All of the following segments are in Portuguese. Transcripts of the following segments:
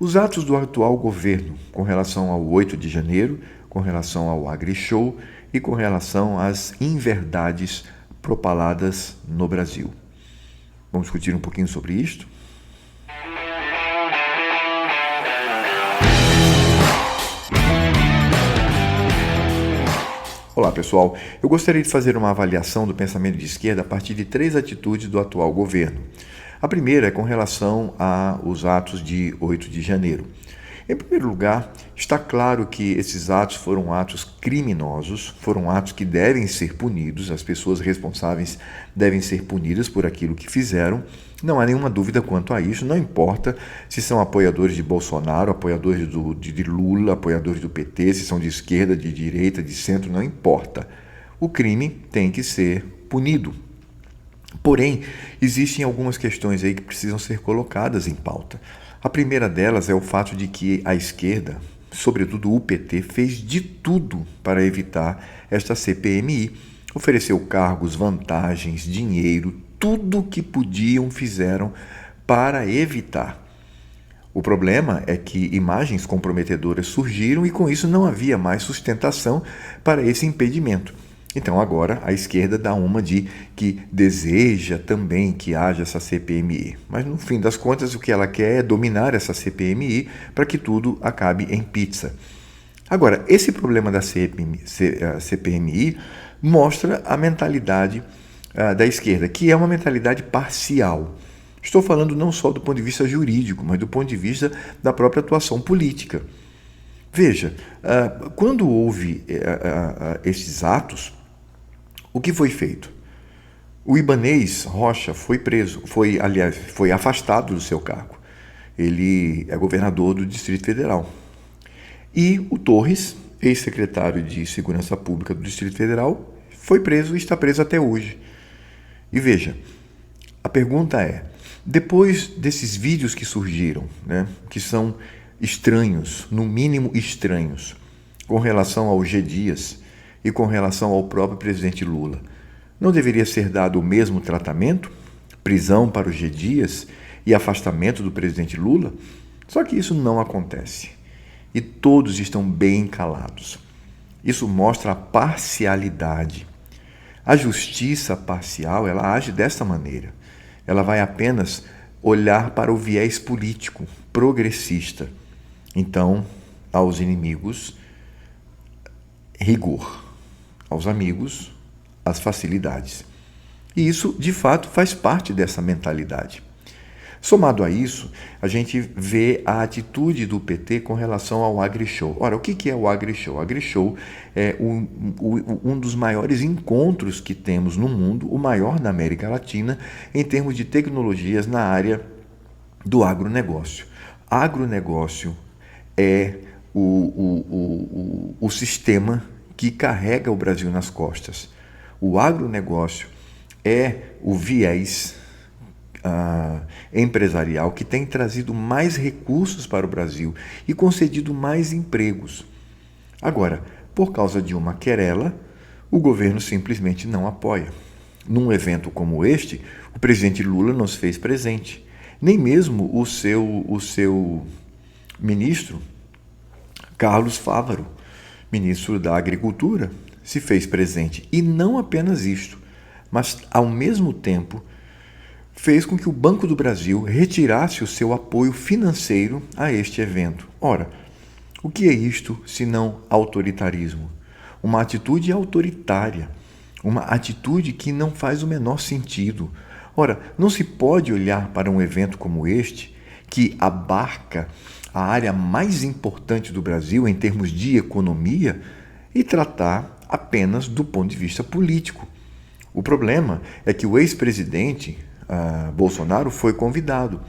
Os atos do atual governo com relação ao 8 de janeiro, com relação ao AgriShow e com relação às inverdades propaladas no Brasil. Vamos discutir um pouquinho sobre isto? Olá pessoal, eu gostaria de fazer uma avaliação do pensamento de esquerda a partir de 3 atitudes do atual governo. A primeira é com relação aos atos de 8 de janeiro. Em primeiro lugar, está claro que esses atos foram atos criminosos, foram atos que devem ser punidos, as pessoas responsáveis devem ser punidas por aquilo que fizeram. Não há nenhuma dúvida quanto a isso, não importa se são apoiadores de Bolsonaro, apoiadores de Lula, apoiadores do PT, se são de esquerda, de direita, de centro, não importa. O crime tem que ser punido. Porém, existem algumas questões aí que precisam ser colocadas em pauta. A primeira delas é o fato de que a esquerda, sobretudo o PT, fez de tudo para evitar esta CPMI. Ofereceu cargos, vantagens, dinheiro, tudo que podiam fizeram para evitar. O problema é que imagens comprometedoras surgiram e com isso não havia mais sustentação para esse impedimento. Então agora a esquerda dá uma de que deseja também que haja essa CPMI. Mas no fim das contas o que ela quer é dominar essa CPMI para que tudo acabe em pizza. Agora, esse problema da CPMI mostra a mentalidade da esquerda, que é uma mentalidade parcial. Estou falando não só do ponto de vista jurídico, mas do ponto de vista da própria atuação política. Veja, quando houve esses atos, o que foi feito? O Ibanez Rocha foi preso, foi afastado do seu cargo. Ele é governador do Distrito Federal. E o Torres, ex-secretário de Segurança Pública do Distrito Federal, foi preso e está preso até hoje. E veja, a pergunta é, depois desses vídeos que surgiram, que são estranhos, no mínimo estranhos, com relação ao G. Dias e com relação ao próprio presidente Lula, não deveria ser dado o mesmo tratamento? Prisão para o G. Dias e afastamento do presidente Lula? Só que isso não acontece. E todos estão bem calados. Isso mostra a parcialidade. A justiça parcial, ela age dessa maneira. Ela vai apenas olhar para o viés político, progressista. Então, aos inimigos, rigor. Aos amigos, as facilidades. E isso, de fato, faz parte dessa mentalidade. Somado a isso, a gente vê a atitude do PT com relação ao AgriShow. Ora, o que é o AgriShow? O AgriShow é um dos maiores encontros que temos no mundo, o maior na América Latina, em termos de tecnologias na área do agronegócio. Agronegócio é o sistema que carrega o Brasil nas costas. O agronegócio é o viés empresarial que tem trazido mais recursos para o Brasil e concedido mais empregos. Agora, por causa de uma querela, o governo simplesmente não apoia. Num evento como este, o presidente Lula nos fez presente. Nem mesmo o seu ministro, Carlos Fávaro, ministro da Agricultura, se fez presente. E não apenas isto, mas, ao mesmo tempo, fez com que o Banco do Brasil retirasse o seu apoio financeiro a este evento. Ora, o que é isto senão autoritarismo? Uma atitude autoritária, uma atitude que não faz o menor sentido. Ora, não se pode olhar para um evento como este, que abarca a área mais importante do Brasil em termos de economia, e tratar apenas do ponto de vista político. O problema é que o ex-presidente Bolsonaro foi convidado.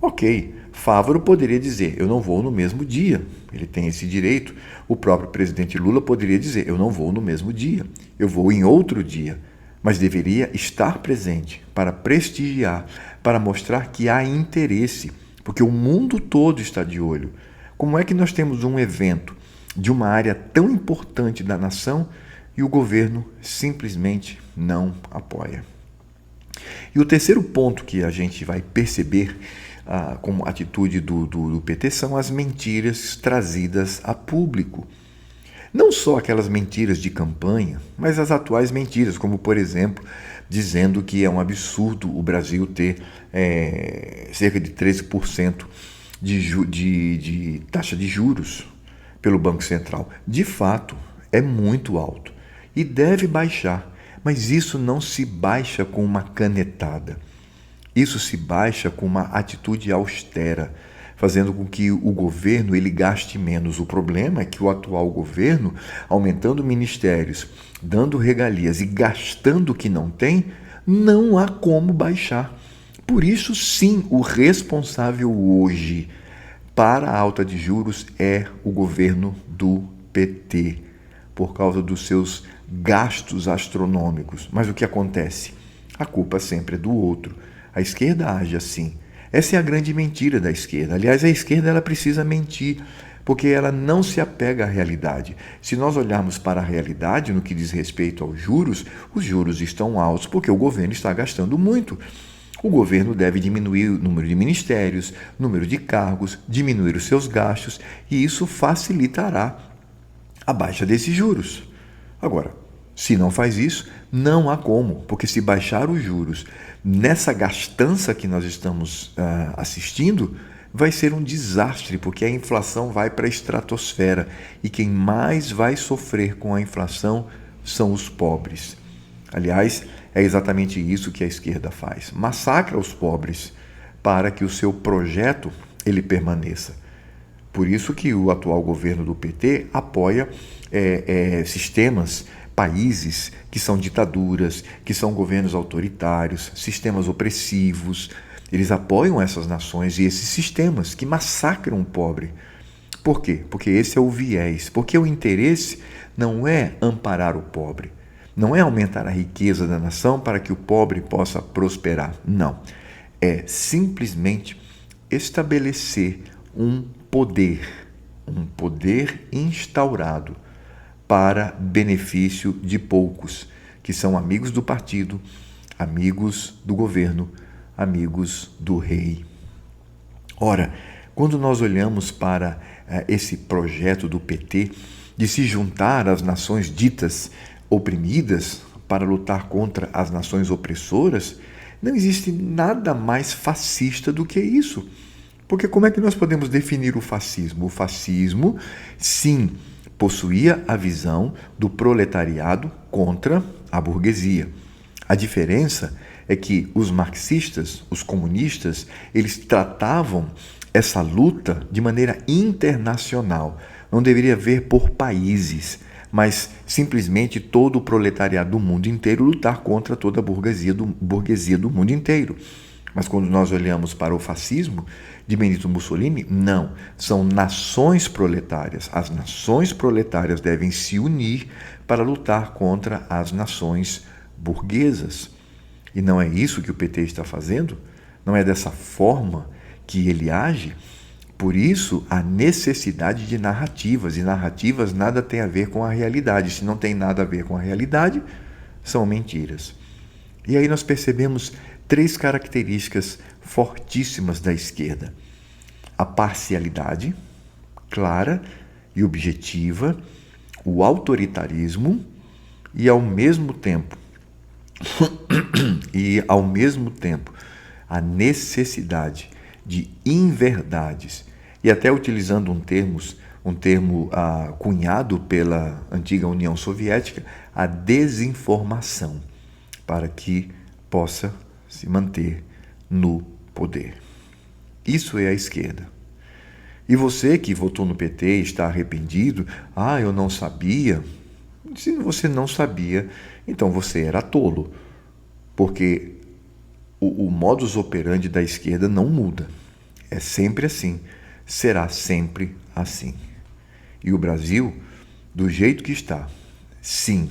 Ok, Fávaro poderia dizer, eu não vou no mesmo dia, ele tem esse direito. O próprio presidente Lula poderia dizer, eu não vou no mesmo dia, eu vou em outro dia, mas deveria estar presente para prestigiar, para mostrar que há interesse, porque o mundo todo está de olho. Como é que nós temos um evento de uma área tão importante da nação e o governo simplesmente não apoia? E o terceiro ponto que a gente vai perceber como atitude do PT são as mentiras trazidas a público. Não só aquelas mentiras de campanha, mas as atuais mentiras, como, por exemplo, dizendo que é um absurdo o Brasil ter cerca de 13% de taxa de juros pelo Banco Central. De fato, é muito alto e deve baixar, mas isso não se baixa com uma canetada. Isso se baixa com uma atitude austera, fazendo com que o governo ele gaste menos. O problema é que o atual governo, aumentando ministérios, dando regalias e gastando o que não tem, não há como baixar. Por isso, sim, o responsável hoje para a alta de juros é o governo do PT, por causa dos seus gastos astronômicos. Mas o que acontece? A culpa sempre é do outro. A esquerda age assim. Essa é a grande mentira da esquerda. Aliás, a esquerda ela precisa mentir, porque ela não se apega à realidade. Se nós olharmos para a realidade no que diz respeito aos juros, os juros estão altos porque o governo está gastando muito. O governo deve diminuir o número de ministérios, número de cargos, diminuir os seus gastos, e isso facilitará a baixa desses juros. Agora, se não faz isso, não há como, porque se baixar os juros nessa gastança que nós estamos assistindo, vai ser um desastre, porque a inflação vai para a estratosfera e quem mais vai sofrer com a inflação são os pobres. Aliás, é exatamente isso que a esquerda faz. Massacra os pobres para que o seu projeto ele permaneça. Por isso que o atual governo do PT apoia sistemas, países que são ditaduras, que são governos autoritários, sistemas opressivos. Eles apoiam essas nações e esses sistemas que massacram o pobre. Por quê? Porque esse é o viés. Porque o interesse não é amparar o pobre, não é aumentar a riqueza da nação para que o pobre possa prosperar. Não. É simplesmente estabelecer um poder instaurado para benefício de poucos, que são amigos do partido, amigos do governo, amigos do rei. Ora, quando nós olhamos para esse projeto do PT de se juntar às nações ditas oprimidas para lutar contra as nações opressoras, não existe nada mais fascista do que isso. Porque como é que nós podemos definir o fascismo? O fascismo, sim, possuía a visão do proletariado contra a burguesia. A diferença é que os marxistas, os comunistas, eles tratavam essa luta de maneira internacional. Não deveria ver por países, mas simplesmente todo o proletariado do mundo inteiro lutar contra toda a burguesia do mundo inteiro. Mas quando nós olhamos para o fascismo de Benito Mussolini, não. São nações proletárias. As nações proletárias devem se unir para lutar contra as nações burguesas. E não é isso que o PT está fazendo? Não é dessa forma que ele age? Por isso, a necessidade de narrativas. E narrativas nada tem a ver com a realidade. Se não tem nada a ver com a realidade, são mentiras. E aí nós percebemos 3 características fortíssimas da esquerda: a parcialidade clara e objetiva, o autoritarismo e ao mesmo tempo a necessidade de inverdades, e até utilizando um termo cunhado pela antiga União Soviética, a desinformação, para que possa se manter no poder. Isso é a esquerda. E você que votou no PT está arrependido? Eu não sabia. Se você não sabia, então você era tolo. Porque o modus operandi da esquerda não muda. É sempre assim. Será sempre assim. E o Brasil, do jeito que está, sim,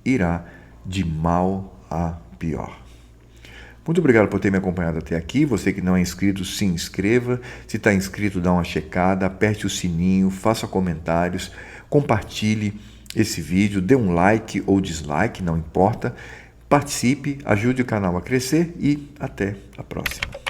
irá de mal a pior. Muito obrigado por ter me acompanhado até aqui. Você que não é inscrito, se inscreva. Se está inscrito, dá uma checada, aperte o sininho, faça comentários, compartilhe esse vídeo, dê um like ou dislike, não importa. Participe, ajude o canal a crescer e até a próxima.